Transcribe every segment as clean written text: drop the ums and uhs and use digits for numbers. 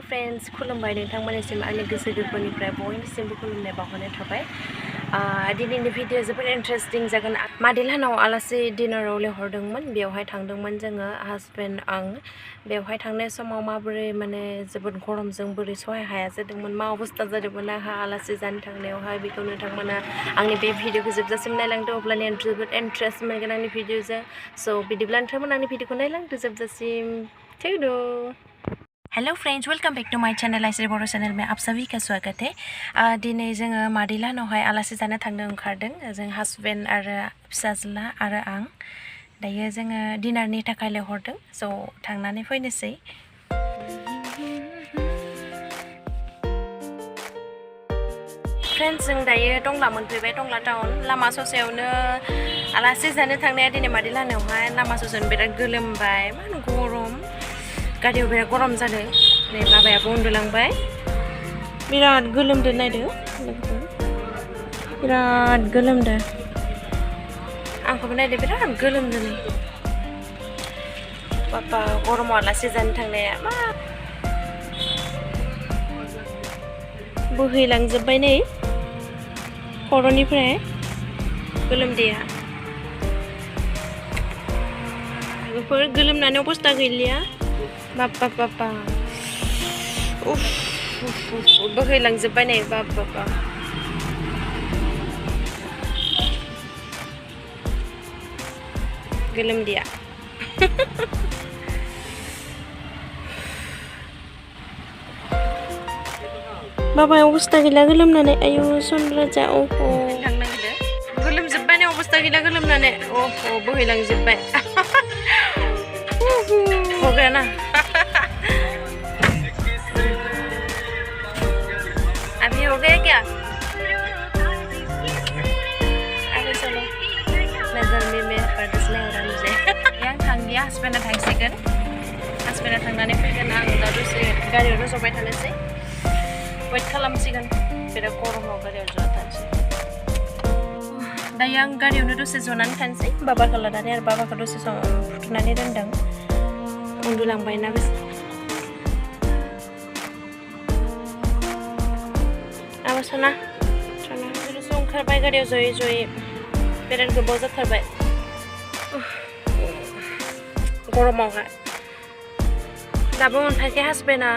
Hello friends, खुलुमबाय नोंथांमोननिसिम आंनि गोसो गोरबोनिफ्राय बयनिसिमबो खुलुमनाय बावहरनाय थाबाय। दिनैनि भिडिअ जोबोद इन्टारेस्टिं जागोन। मादैलाहानाव आलासि डिनाराव लिंहरदोंमोन, बेवहाय थांदोंमोन जोङो हासबेन्ड आं। बेवहाय थांनाय समाव माबोरै माने जोबोद गरमजों बोरै सहाय हाया जादोंमोन, मा अबस्था जादोंमोन आंहा आलासि जानो थांनायावहाय, बेखौ नोंथांमोना आंनि बे भिडिअखौ जोबजासिम नायलांदो, अब्लानिया जोबोद इन्टारेस्ट मोनगोन आंनि भिडिअजों। स' बिदिब्ला नोंथांमोना आंनि भिडिअखौ नायलांदो जोबजासिम। Thank hello friends, welcome back to my channel आइसरी बर' चैनल में आप सभी का स्वागत है। दिनै जोङो मादैलाहानावहाय आलासि जानो थांनो ओंखारदों, जों हासबेन्ड आरो फिसाज्ला आरो आं। दायो जोङो डिनारनि थाखाय लिंहरदों, स' थांनानै फैनोसै। फ्रेन्ड्स, जों दायो टंला मोनफैबाय, टंला टाउन। लामा ससेयावनो आलासि जानो थांनाया दिनै मादैलाहानावहाय लामा ससेयावनो बिराद गोलोमबाय, मा होनो गरम, गारियाव बिराद गरम जादों। नै बाबायाबो उन्दुलांबाय, बिराद गोलोमदो नायदो लोगोफोर, बिराद गोलोमदो। आंखौबो नायदो, बिराद गोलोमदो नै बाबा। गरमाव आलासि जानो थांनाया मा बोहैलांजोब्बाय नै खर'निफ्राय गोलोमदैया। लोगोफोर गोलोमनानै अबस्था गैलिया, बाबा बाबा उफ बोहैलांजोब्बाय नै बाबा। गोलोमदैया बाबा अबस्था गैला गोलोमनानै। आयु सनराजा, अह थांनो नागिरदो, गोलोमजोब्बाय नै अबस्था गैला गोलोमनानै। अह बोहैलांजोब्बाय। हो गया ना अभी हो गया क्या? अरे चलो, मैं गर्मी में बर्दाश्त नहीं हो रहा मुझे। आं थांलिया, हासबेन्डआ थांसिगोन, हासबेन्डआ थांनानै फैगोन। आं दा दसे गारियावनो जबाय थानोसै, वेट खालामसिगोन। बिराद गरमाव गारियाव जना थानोसै। दायो आं गारियावनो दसे जनानै थानोसै, बाबाखौ लानानै। आरो बाबाखौ दसे सम फुथुनानै दोनदों, उन्दुलांबायना बेसे। आबा सना बिदिनोसो ओंखारबाय गारियाव जयै जयै, बिराद गोबाव जाथारबाय गरमावहाय। दाबो मोनफायाखै हासबेन्डआ।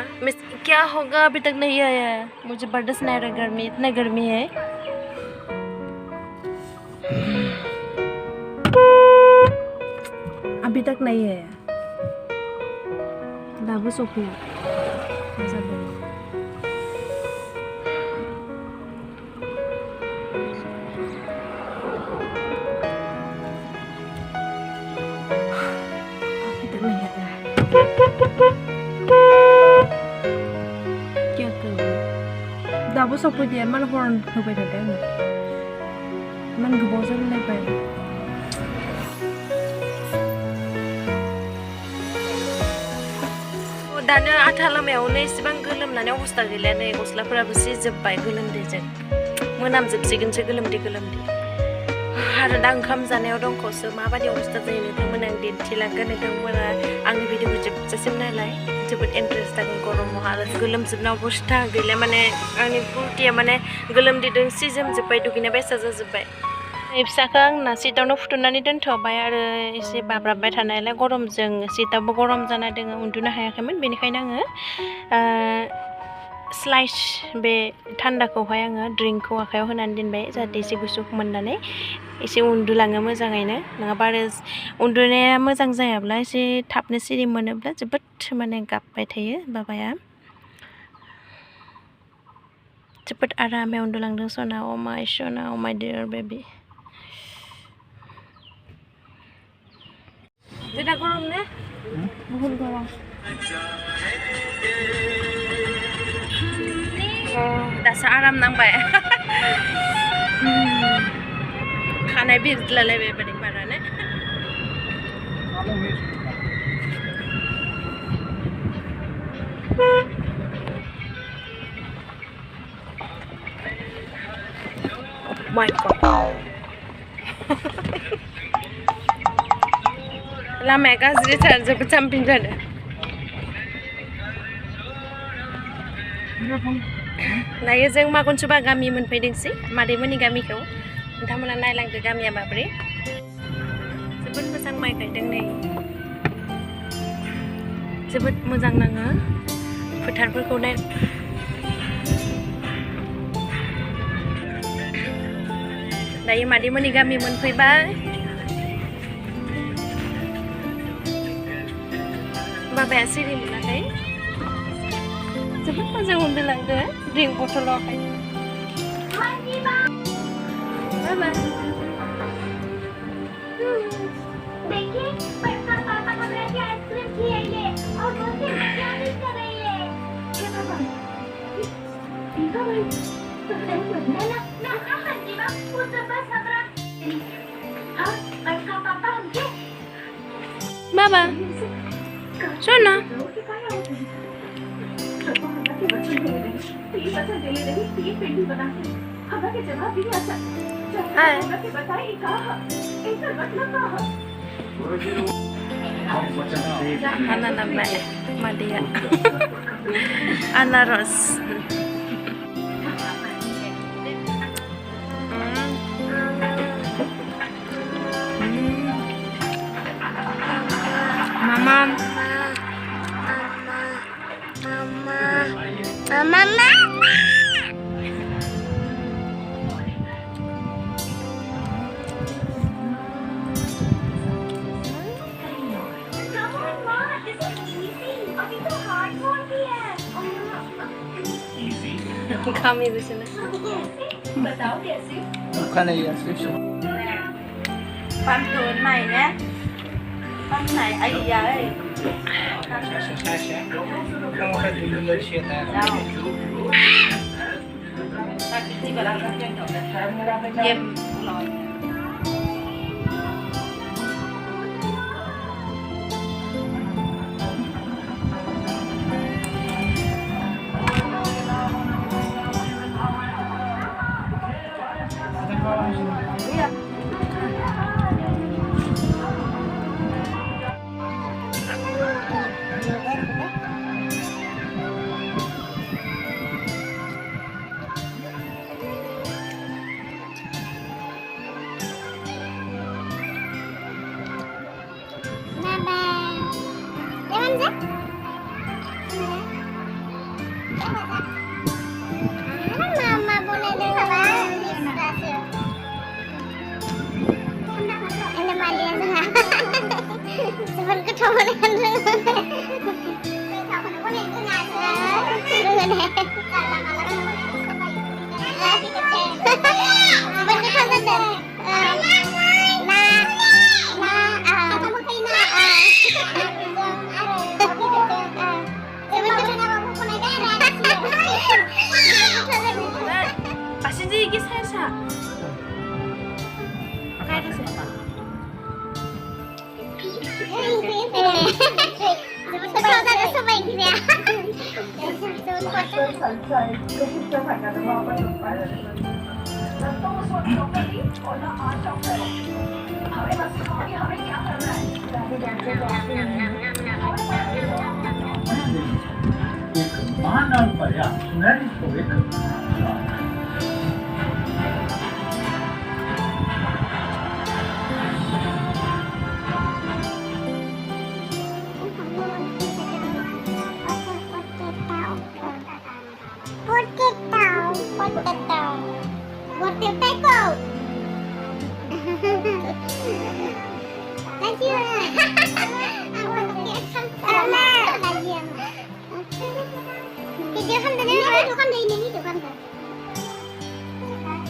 क्या होगा, अभी तक नहीं आया है, मुझे बर्दाश्त नहीं हो रहा गर्मी, इतना गर्मी है। अभी तक नहीं है, दाबो सफैया। क्या करूँ, दाबो सफैदिया, मान हरन होबाय थादों आङो, मान गोबाव जालायबाय। दानो आथा लामायावनो एसेबां गोलोमनानै अबस्था गैला नै, गस्लाफोराबो सिजोब्बाय गोलोमदैजों, मोनामजोबसिगोनसो गोलोमदै। आरो दा ओंखाम जानायाव दंखौसो माबायदि अबस्था जायो नोंथांमोना आं दिन्थिलांगोन। नोंथांमोना आंनि भिडिअखौ जोबजासिम नायलाय, जोबोद इन्टारेस्ट जागोन। गरमाव आरो गोलोमजोबना अबस्था गैला, माने आंनि कुर्तिया माने गोलोमदैजों सिजोमजोब्बाय, दुगैनाय बायसा जाजोब्बाय। फिसाखौ आंना सिटआवनो फुथुनानै दोनथ'बाय, आरो एसे बाब्राबबाय थानायलाय गरमजों सिटआवबो गरम जाना दोङो, उन्दुनो हायाखैमोन। बेनिखायनो आङो स्लाइस बे थान्दाखौहाय आङो ड्रिंकखौ आखायाव होनानै दोनबाय, जाहाथे एसे गुसु मोननानै एसे उन्दुलाङो मोजाङैनो। नङाबा आरो उन्दुनाया मोजां जायाब्ला, एसे थाबनो सिरि मोनोब्ला जोबोद माने गाबबाय थायो बाबाया। जोबोद आरामै उन्दुलांदों सना, अ माय सना, अ माय डियर बेबी। बिराद गरम ने, बहुत गरम। दासो आराम नांबाय। खानाय बिरद्लालायबाय बादि बारानो। My God. लामाया गाज्रिथार, जोबोद जाम्पिं जादों। दायो जों मागनसुबा गामि मोनफैदोंसै मादैमोननि गामिखौ नोंथांमोना नायलांदो गामिया माबोरै जोबोद मोजां माइ गायदों नै जोबोद मोजां नाङो फोथारफोरखौ नाय दायो मादैमोननि गामि मोनफैबाय बाबाया सिरि मोनाखै जोबोद मोजां उन्दुलांदो ड्रिंक बथलावहाय बाबा देखिए पापा का बेटा आइसक्रीम खिलाई है और मुझसे मजाक कर रही है क्या पापा ठीक है भाई तो ना हंजीबा वो सब सबरा हां पापा पापा हमके बाबा सोना Ana namanya Madia Anaros Mama Mama kami di sini. Bukan ya sih. Pantun này nhé. Con này ai giờ ấy. Kamu kan dulu dari sini. Tadi bilang kan yang dok. Game loi. Mama boleh dengar ada mandi yang sana sebelum ketemu dengan Pasti gigi saya. Oke, itu siapa? Mana apa ya? Sebenarnya itu itu.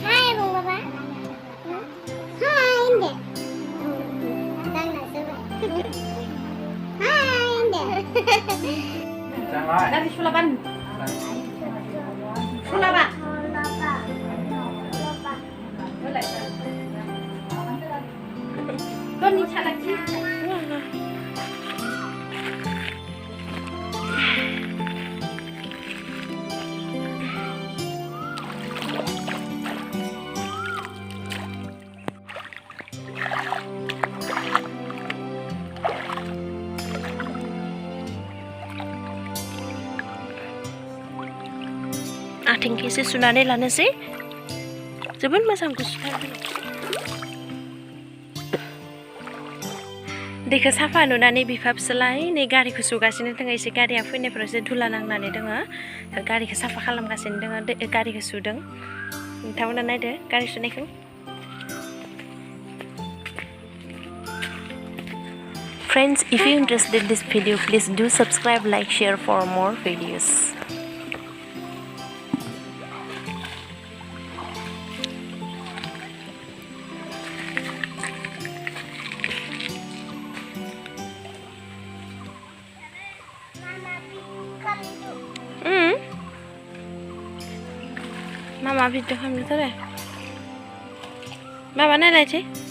Hai Bung Bapak. Hai Indah. Hai Indah. Jangan. Dari Sulaban. Sulaba. Boleh. Con đi chả là chi. आथिंखौ एसे सुनानै लानोसै जोबोद मोजां गुसुथार दैखौ साफा नुनानै बिफा फिसालाय नै गारिखौ सुगासिनो दङ एसे गारिया फैनायफ्राव एसे धुला नांनानै दङ गारिखौ साफा खालामगासिनो दङ गारिखौ सुदों नोंथांमोना नायदो गारि सुनायखौ Friends, if you interested in this video, please do subscribe, like, share for more videos. Mama video kami tu deh. Mama nak naik